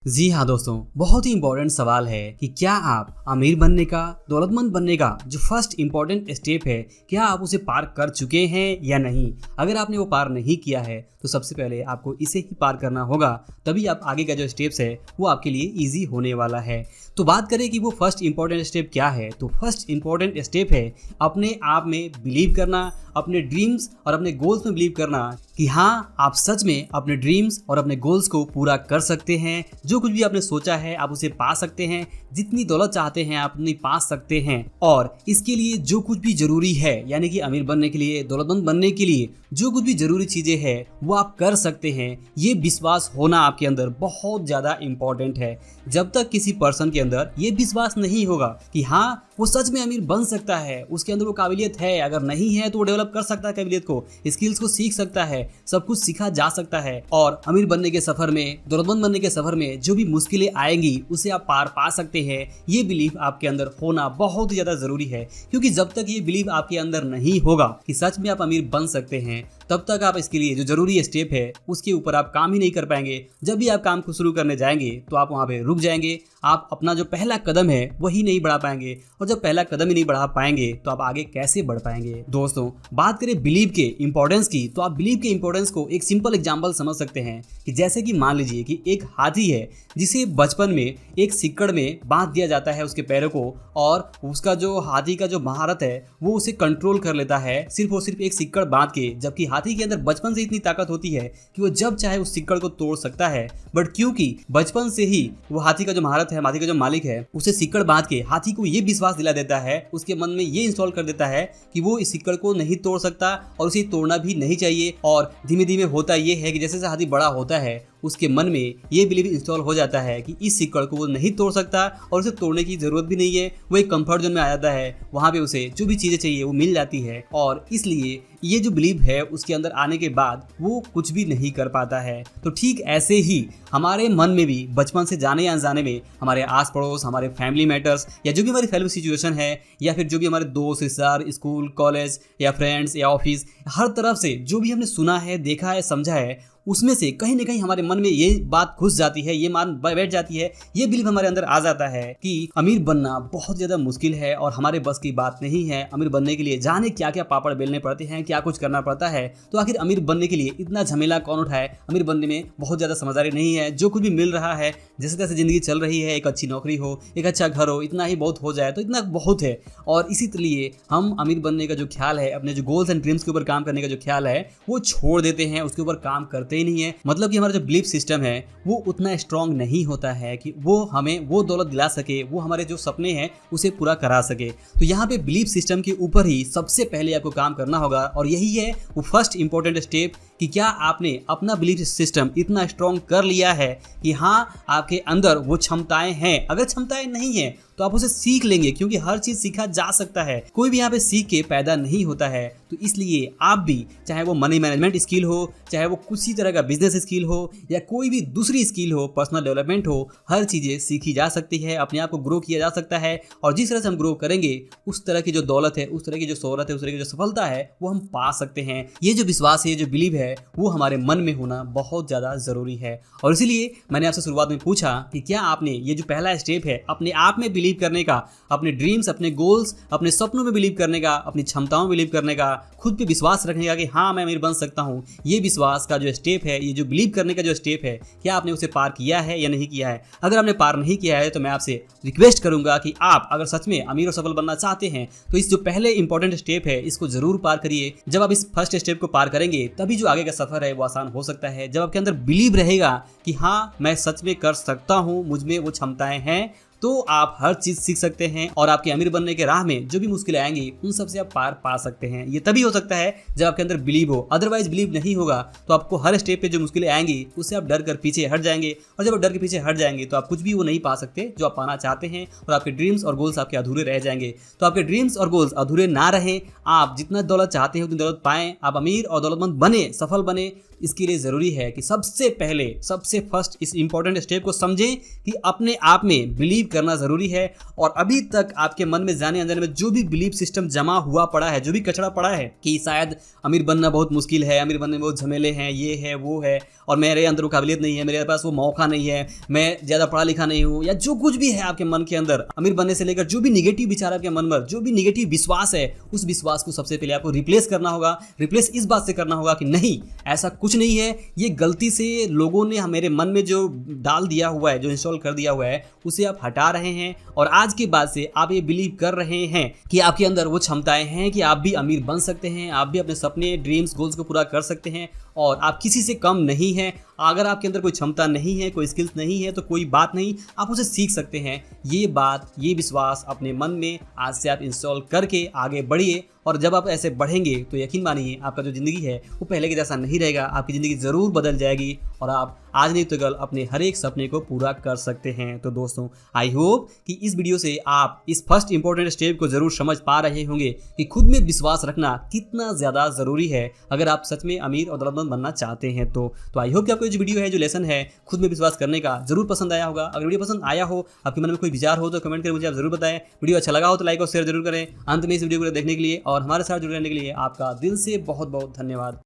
जी हाँ दोस्तों, बहुत ही इंपॉर्टेंट सवाल है कि क्या आप अमीर बनने का, दौलतमंद बनने का जो फर्स्ट इंपॉर्टेंट स्टेप है, क्या आप उसे पार कर चुके हैं या नहीं। अगर आपने वो पार नहीं किया है तो सबसे पहले आपको इसे ही पार करना होगा, तभी आप आगे का जो स्टेप्स है वो आपके लिए ईजी होने वाला है। तो बात करें कि वो फर्स्ट इंपॉर्टेंट स्टेप क्या है, तो फर्स्ट इंपॉर्टेंट स्टेप है अपने आप में बिलीव करना, अपने ड्रीम्स और अपने गोल्स में बिलीव करना कि हाँ, आप सच में अपने ड्रीम्स और अपने गोल्स को पूरा कर सकते हैं। जो कुछ भी आपने सोचा है आप उसे पा सकते हैं, जितनी दौलत चाहते हैं आप उतनी पा सकते हैं। और इसके लिए जो कुछ भी जरूरी है, यानी कि अमीर बनने के लिए, दौलतमंद बनने के लिए जो कुछ भी जरूरी चीजें हैं वो आप कर सकते हैं। ये विश्वास होना आपके अंदर बहुत ज्यादा इंपॉर्टेंट है। जब तक किसी पर्सन के अंदर ये विश्वास नहीं होगा कि हाँ वो सच में अमीर बन सकता है, उसके अंदर वो काबिलियत है, अगर नहीं है तो वो डेवलप कर सकता है काबिलियत को, स्किल्स को सीख सकता है, सब कुछ सीखा जा सकता है। और अमीर बनने के सफर में, दौलतमंद बनने के सफर में जो भी मुश्किलें आएंगी उसे आप पार पा सकते हैं। ये बिलीव आपके अंदर होना बहुत ही ज्यादा जरूरी है, क्योंकि जब तक ये बिलीव आपके अंदर नहीं होगा कि सच में आप अमीर बन सकते हैं, तब तक आप इसके लिए जो जरूरी स्टेप है उसके ऊपर आप काम ही नहीं कर पाएंगे। जब भी आप काम को शुरू करने जाएंगे तो आप वहां पे रुक जाएंगे, आप अपना जो पहला कदम है वही नहीं बढ़ा पाएंगे, और जब पहला कदम ही नहीं बढ़ा पाएंगे तो आप आगे कैसे बढ़ पाएंगे। दोस्तों, बात करें बिलीव के इंपॉर्टेंस की, तो आप बिलीव के इंपॉर्टेंस को एक सिंपल एग्जांपल समझ सकते हैं कि जैसे कि मान लीजिए कि एक हाथी है जिसे बचपन में एक सिक्कड़ में बांध दिया जाता है उसके पैरों को, और उसका जो हाथी का जो महारत है वो उसे कंट्रोल कर लेता है सिर्फ और सिर्फ एक सिक्कड़ बांध के। जबकि हाथी के अंदर बचपन से इतनी ताकत होती है कि वो जब चाहे उस सिक्कड़ को तोड़ सकता है, बट क्योंकि बचपन से ही वो हाथी का जो महारत है, हाथी का जो मालिक है, उसे सिक्कड़ बांध के हाथी को ये विश्वास दिला देता है, उसके मन में ये इंस्टॉल कर देता है कि वो इस सिक्कड़ को नहीं तोड़ सकता और उसे तोड़ना भी नहीं चाहिए। और धीमे धीमे होता ये है कि जैसे जैसे हाथी बड़ा होता है उसके मन में ये बिलीव इंस्टॉल हो जाता है कि इस सिक्कड़ को वो नहीं तोड़ सकता और उसे तोड़ने की जरूरत भी नहीं है। वो एक कंफर्ट जोन में आ जाता है, वहां पे उसे जो भी चीजें चाहिए वो मिल जाती है, और इसलिए ये जो बिलीव है उसके अंदर आने के बाद वो कुछ भी नहीं कर पाता है। तो ठीक ऐसे ही हमारे मन में भी बचपन से जाने या अनजाने में हमारे आस पड़ोस, हमारे फैमिली मैटर्स, या जो भी हमारी फैमिली सिचुएशन है, या फिर जो भी हमारे दोस्त, रिश्तेदार, स्कूल, कॉलेज या फ्रेंड्स या ऑफिस, हर तरफ से जो भी हमने सुना है, देखा है, समझा है, उसमें से कहीं ना कहीं हमारे मन में ये बात घुस जाती है, ये मान बैठ जाती है, ये बिलीव हमारे अंदर आ जाता है कि अमीर बनना बहुत ज़्यादा मुश्किल है और हमारे बस की बात नहीं है। अमीर बनने के लिए जाने क्या क्या पापड़ बेलने पड़ते हैं, क्या कुछ करना पड़ता है, तो आखिर अमीर बनने के लिए इतना झमेला कौन उठाए। अमीर बनने में बहुत ज़्यादा समझदारी नहीं है, जो कुछ भी मिल रहा है, जैसे तैसे ज़िंदगी चल रही है, एक अच्छी नौकरी हो, एक अच्छा घर हो, इतना ही बहुत हो जाए तो इतना बहुत है। और इसी लिए हम अमीर बनने का जो ख्याल है, अपने जो गोल्स एंड ड्रीम्स के ऊपर काम करने का जो ख्याल है वो छोड़ देते हैं, उसके ऊपर काम करते ही नहीं है। मतलब कि हमारा जो बिलीफ सिस्टम है वो उतना स्ट्रांग नहीं होता है कि वो हमें वो दौलत दिला सके, वो हमारे जो सपने हैं उसे पूरा करा सके। तो यहाँ पे बिलीफ सिस्टम के ऊपर ही सबसे पहले आपको काम करना होगा, और यही है वो फर्स्ट इंपॉर्टेंट स्टेप कि क्या आपने अपना बिलीफ सिस्टम इतना स्ट्रांग कर लिया है कि हाँ आपके अंदर वो क्षमताएं हैं। अगर क्षमताएं नहीं है तो आप उसे सीख लेंगे, क्योंकि हर चीज सीखा जा सकता है, कोई भी यहाँ पे सीख के पैदा नहीं होता है। तो इसलिए आप भी, चाहे वो मनी मैनेजमेंट स्किल हो, चाहे वो किसी तरह का बिजनेस स्किल हो, या कोई भी दूसरी स्किल हो, पर्सनल डेवलपमेंट हो, हर चीजें सीखी जा सकती है, अपने आप को ग्रो किया जा सकता है। और जिस तरह से हम ग्रो करेंगे उस तरह की जो दौलत है, उस तरह की जो शोहरत है, उस तरह की जो सफलता है वो हम पा सकते हैं। ये जो विश्वास है, ये जो बिलीव है, वो हमारे मन में होना बहुत ज्यादा जरूरी है। और इसीलिए मैंने आपसे शुरुआत में पूछा कि क्या आपने ये जो पहला स्टेप है अपने आप में बिलीव करने का, अपने ड्रीम्स, अपने गोल्स, अपने सपनों में बिलीव करने का, अपनी क्षमताओं में बिलीव करने का, खुद पे विश्वास रखने का कि हाँ मैं अमीर बन सकता हूँ, ये विश्वास का जो स्टेप है, ये जो बिलीव करने का जो स्टेप है, क्या आपने उसे पार किया है या नहीं किया है। अगर आपने पार नहीं किया है तो मैं आपसे रिक्वेस्ट करूंगा कि आप अगर सच में अमीर और सफल बनना चाहते हैं तो इस जो पहले इंपॉर्टेंट स्टेप है इसको जरूर पार करिए। जब आप इस फर्स्ट स्टेप को पार करेंगे तभी जो आगे का सफर है वो आसान हो सकता है। जब आपके अंदर बिलीव रहेगा कि हाँ मैं सच में कर सकता हूँ, मुझ में वो क्षमताएं हैं, तो आप हर चीज सीख सकते हैं और आपके अमीर बनने के राह में जो भी मुश्किलें आएंगी उन सब से आप पार पा सकते हैं। ये तभी हो सकता है जब आपके अंदर बिलीव हो, अदरवाइज बिलीव नहीं होगा तो आपको हर स्टेप पे जो मुश्किलें आएंगी उससे आप डर कर पीछे हट जाएंगे, और जब आप डर के पीछे हट जाएंगे तो आप कुछ भी वो नहीं पा सकते जो आप पाना चाहते हैं, और आपके ड्रीम्स और गोल्स आपके अधूरे रह जाएंगे। तो आपके ड्रीम्स और गोल्स अधूरे ना रहें, आप जितना दौलत चाहते हैं उतनी दौलत पाएं, आप अमीर और दौलतमंद बने, सफल बने, इसके लिए ज़रूरी है कि सबसे पहले सबसे फर्स्ट इस इंपॉर्टेंट स्टेप को समझें कि अपने आप में बिलीव करना ज़रूरी है। और अभी तक आपके मन में जाने अनजाने में जो भी बिलीफ सिस्टम जमा हुआ पड़ा है, जो भी कचरा पड़ा है कि शायद अमीर बनना बहुत मुश्किल है, अमीर बनने में बहुत झमेले हैं, ये है वो है, और मेरे अंदर वो काबिलियत नहीं है, मेरे पास वो मौका नहीं है, मैं ज़्यादा पढ़ा लिखा नहीं हूँ, या जो कुछ भी है आपके मन के अंदर अमीर बनने से लेकर जो भी निगेटिव विचार आपके मन में, जो भी निगेटिव विश्वास है, उस विश्वास को सबसे पहले आपको रिप्लेस करना होगा। रिप्लेस इस बात से करना होगा कि नहीं, ऐसा कुछ नहीं है, ये गलती से लोगों ने मेरे मन में जो डाल दिया हुआ है, जो इंस्टॉल कर दिया हुआ है, उसे आप हटा रहे हैं। और आज के बाद से आप ये बिलीव कर रहे हैं कि आपके अंदर वो क्षमताएं हैं कि आप भी अमीर बन सकते हैं, आप भी अपने सपने, ड्रीम्स, गोल्स को पूरा कर सकते हैं और आप किसी से कम नहीं हैं। अगर आपके अंदर कोई क्षमता नहीं है, कोई स्किल्स नहीं है, तो कोई बात नहीं, आप उसे सीख सकते हैं। ये बात, ये विश्वास अपने मन में आज से आप इंस्टॉल करके आगे बढ़िए। और जब आप ऐसे बढ़ेंगे तो यकीन मानिए आपका जो ज़िंदगी है वो पहले के जैसा नहीं रहेगा, आपकी ज़िंदगी ज़रूर बदल जाएगी और आप आज नहीं तो कल अपने हर एक सपने को पूरा कर सकते हैं। तो दोस्तों, आई होप कि इस वीडियो से आप इस फर्स्ट इंपॉर्टेंट स्टेप को ज़रूर समझ पा रहे होंगे कि खुद में विश्वास रखना कितना ज़्यादा ज़रूरी है अगर आप सच में अमीर और दौलतमंद बनना चाहते हैं। तो आई होप कि आपको जो वीडियो है, जो लेसन है खुद में विश्वास करने का, जरूर पसंद आया होगा। अगर वीडियो पसंद आया हो, आपके मन में कोई विचार हो तो कमेंट करके मुझे आप जरूर बताएं। वीडियो अच्छा लगा हो तो लाइक और शेयर जरूर करें। अंत में इस वीडियो को देखने के लिए और हमारे साथ जुड़े रहने के लिए आपका दिल से बहुत बहुत धन्यवाद।